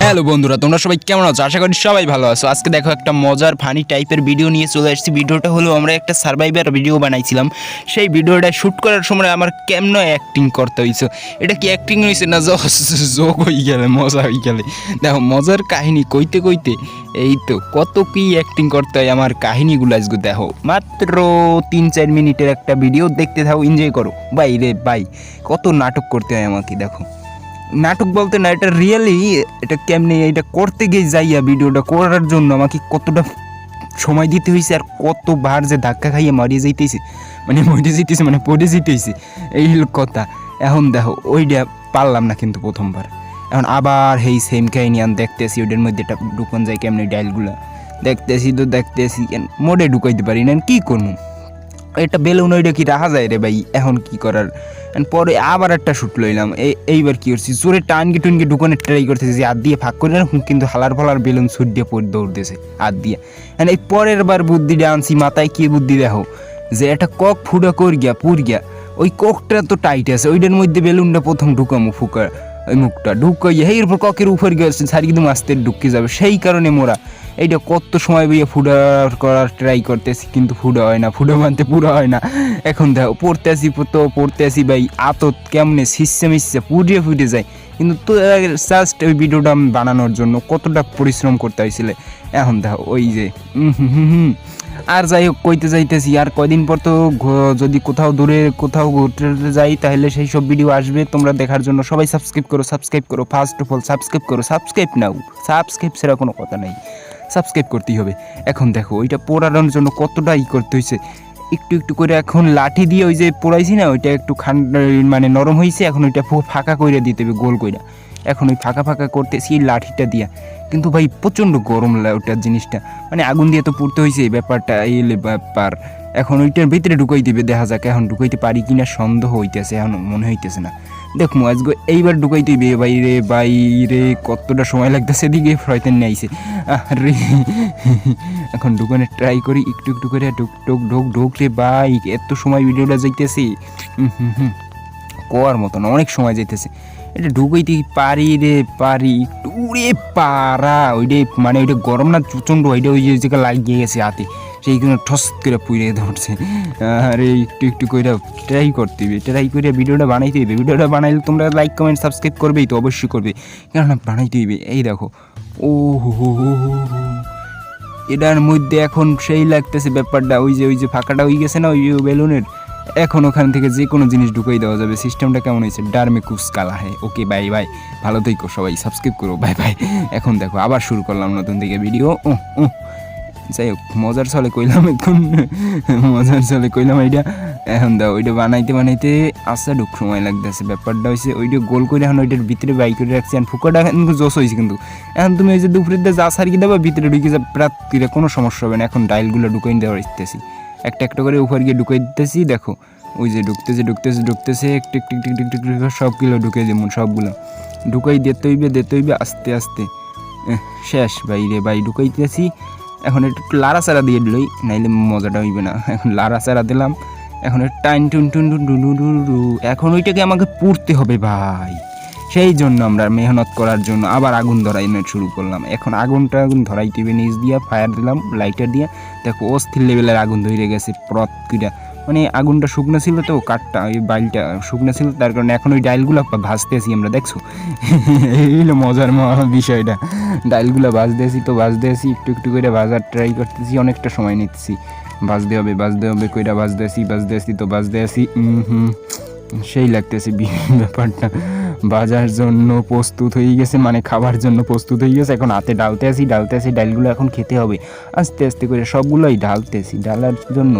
Hello বন্ধুরা, তোমরা সবাই কেমন আছো? আশা করি সবাই ভালো আছো। আজকে দেখো একটা মজার ফানি টাইপের ভিডিও নিয়ে চলে আসছি। ভিডিওটা হলো আমরা একটা সার্ভাইভার ভিডিও বানাইছিলাম। সেই ভিডিওটা শ্যুট করার সময় আমার কেমন অ্যাক্টিং করতে হয়েছে। এটা কি অ্যাক্টিং হয়েছে না যোগ হয়ে গেলে, মজা হয়ে গেলে। দেখো মজার কাহিনী কইতে কইতে এই তো কত কি অ্যাক্টিং করতে হয় আমার কাহিনীগুলো আজকে দেখো। মাত্র 3-4 মিনিটের একটা ভিডিও দেখতে থাকো, এনজয় করো। ভাই রে ভাই, কত নাটক করতে হয় আমাকে। দেখো নাটক বলতে না, এটা রিয়েলি, এটা কেমনি এটা করতে গিয়ে যাইয়া ভিডিওটা করার জন্য আমাকে কতটা সময় দিতে হয়েছে আর কতবার যে ধাক্কা খাইয়ে মরে যেতেছে, মানে পড়ে যেতেছে, এই হলো কথা। এখন দেখো ওইটা পারলাম না কিন্তু প্রথমবার, এখন আবার এই সেম কাহিনী আমি দেখতেছি। ওইটার মধ্যে একটা ঢুকন যায় কেমনি ডাইলগুলো দেখতেছি মোড়ে ঢুকাইতে পারি না, কী করবো? এটা বেলুন ওইটা কি রাখা যায় রে ভাই, এখন কি করার। পরে আবার একটা শ্যুট লইলাম। এইবার কি করছি, জোরে টানকে টুনকে ঢুকানোর ট্রাই করতেছি যে হাত দিয়ে ফাঁক করে না, কিন্তু হালার ফালার বেলুন ছুট দিয়ে পড়ে দৌড়তেছে হাত দিয়ে। এই পরের বার বুদ্ধিটা আনছি মাথায়, কি বুদ্ধি দেখো, যে একটা কক ফুটা কর গিয়া পুর গিয়া, ওই ককটা তো টাইট আছে, ওইটার মধ্যে বেলুনটা প্রথম ঢুকামো, ফুকা ওই মুখটা ঢুকাইয়া এরপর ককের উপর গেছে সারি কিন্তু আস্তে ঢুকে যাবে। সেই কারণে মোরা এইটা কত সময় বইয়ে ফুডা করার ট্রাই করতেছি, কিন্তু ফুডা হয় না, ফুডা মানতে পুরো হয় না। এখন দেখো পড়তে আসি ভাই, আতত কেমনে শিষ্যে মিশছে পুড়িয়ে ফুটে যায়। কিন্তু তো জাস্ট ওই ভিডিওটা আমি বানানোর জন্য কতটা পরিশ্রম করতে হয়েছিল। এখন দেখো ওই যে আর যাই হোক, কইতে যাইতেছি আর কয়দিন পর তো যদি কোথাও দূরে কোথাও ঘুরতে যাই, তাহলে সেই সব ভিডিও আসবে তোমরা দেখার জন্য। সবাই সাবস্ক্রাইব করো, first of all subscribe now, subscribe ছাড়া কোনো কথা নেই, সাবস্ক্রাইব করতেই হবে। এখন দেখো ওইটা পোড়ানোর জন্য কতটা করতে হয়েছে, একটু করে এখন লাঠি দিয়ে ওই যে পোড়াইছি না, ওইটা একটু মানে নরম হয়েছে, এখন ওইটা ফাঁকা করে দিতে হবে গোল কইরা। এখন ওই ফাঁকা করতেছি লাঠিটা দিয়া, কিন্তু ভাই প্রচণ্ড গরম লাগে ওটার জিনিসটা, মানে আগুন দিয়ে তো পুড়তে হয়েছে এই ব্যাপারটা, এই ব্যাপার। এখন ওইটার ভিতরে ঢুকাই দিবে, দেখা যাক এখন ঢুকাইতে পারি কিনা, সন্দেহ হইতেছে, এখন মনে হইতেছে না। দেখো আজকে এইবার ঢুকাইতে হইবে। বাইরে কতটা সময় লাগতেছে, এদিকে ফ্রাইতেন নিয়ে আইছে রে। এখন ঢুকানোর ট্রাই করি একটু করে, ঢোক রে ভাই, এত সময় ভিডিওটা যাইতেছে, কোয়ার মতন অনেক সময় যাইতেছে। এটা ঢুকাইতে পারি একটু উড়ে পারা, ওইটাই মানে ওইটা গরম না প্রচণ্ড, ওইটা ওই জায়গায় লাগিয়ে গেছে হাতে, সেইখানে ঠস করে পুড়ে ধরছে। আরে একটু করে ট্রাই করতে হবে, ট্রাই করে ভিডিওটা বানাইতে হইবে। ভিডিওটা বানাইলে তোমরা লাইক কমেন্ট সাবস্ক্রাইব করবেই তো, অবশ্যই করবে, কেননা বানাইতে হইবে। এই দেখো ও হো, এটার মধ্যে এখন সেই লাগতেছে ব্যাপারটা, ওই যে ফাঁকাটা হয়ে গেছে না ওই বেলুনের, এখন ওখান থেকে যে কোনো জিনিস ঢুকাই দেওয়া যাবে। সিস্টেমটা কেমন হয়েছে, ডারমে কুস কালা হ্যাঁ। ওকে বাই ভালো থেকো সবাই, সাবস্ক্রাইব করো, বাই। এখন দেখো আবার শুরু করলাম নতুন থেকে ভিডিও। যাই হোক মজার ছলে কইলাম এইটা। এখন দাও ওইটা বানাইতে আচ্ছা ঢুক সময় লাগতেছে। ব্যাপারটা হয়েছে ওইটা গোল করে এখন ওইটার ভিতরে বাই করে রাখছি, আর ফুকাটা কিন্তু জোশ হয়েছে। কিন্তু এখন তুমি ওই যে দুপুরের দিয়ে যা সারিয়ে দেবা, ভিতরে ঢুকে যা প্রাপ্তিরে কোনো সমস্যা হবে না। এখন ডাইলগুলো ঢুকাই দেওয়া দিতেছি, একটা করে উপর গিয়ে ঢুকাই দিতেছি। দেখো ওই যে ঢুকতেছে একটু সবগুলো ঢুকে যেমন সবগুলো ঢুকাই দিতে হইবে আস্তে শেষ। ভাই ঢুকাইতেছি। এখন একটু লাড়াচাড়া দিয়ে দিলই, নাইলে মজাটা হইবে না। এখন লাড়াচাড়া দিলাম, এখন টাইন টুন এখন ওইটাকে আমাকে পুড়তে হবে ভাই। সেই জন্য আমরা মেহনত করার জন্য আবার আগুন ধরাইতে শুরু করলাম। এখন আগুন ধরাইতে হবে, নিচ দিয়া ফায়ার দিলাম লাইটার দিয়ে। দেখো অস্থির লেভেলের আগুন ধরে গেছে প্রতিটা, মানে আগুনটা শুকনো ছিল তো, কাঠটা ওই বাইলটা শুকনো ছিল, তার কারণে এখন ওই ডাইলগুলো ভাজতেছি আমরা। দেখছো এই হলো মজার বিষয়টা, ডাইলগুলো ভাজতেছি একটু করে ভাজার ট্রাই করতেছি, অনেকটা সময় নিচ্ছি। ভাজতে হবে কইরা ভাজতেছি সেই লাগতেছে ব্যাপারটা। ভাজার জন্য প্রস্তুত হয়ে গেছে, মানে খাবার জন্য প্রস্তুত হয়ে গেছে। এখন হাতে ডালতে আসি ডালগুলো এখন খেতে হবে আস্তে করে, সবগুলোই ঢালার জন্য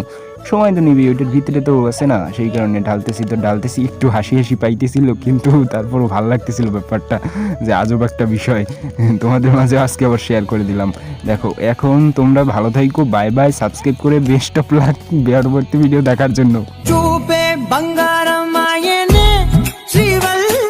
সময় তো নিবি, ওইটার ভিতরে তো আছে না, সেই কারণে ঢালতেছি। একটু হাসি পাইতেছিল, কিন্তু তারপরও ভালো লাগতেছিল ব্যাপারটা, যে আজব একটা বিষয় তোমাদের মাঝে আজকে আবার শেয়ার করে দিলাম। দেখো এখন তোমরা ভালো থাকো, বাই, সাবস্ক্রাইব করে বেস্ট অফ লাক পরবর্তী ভিডিও দেখার জন্য।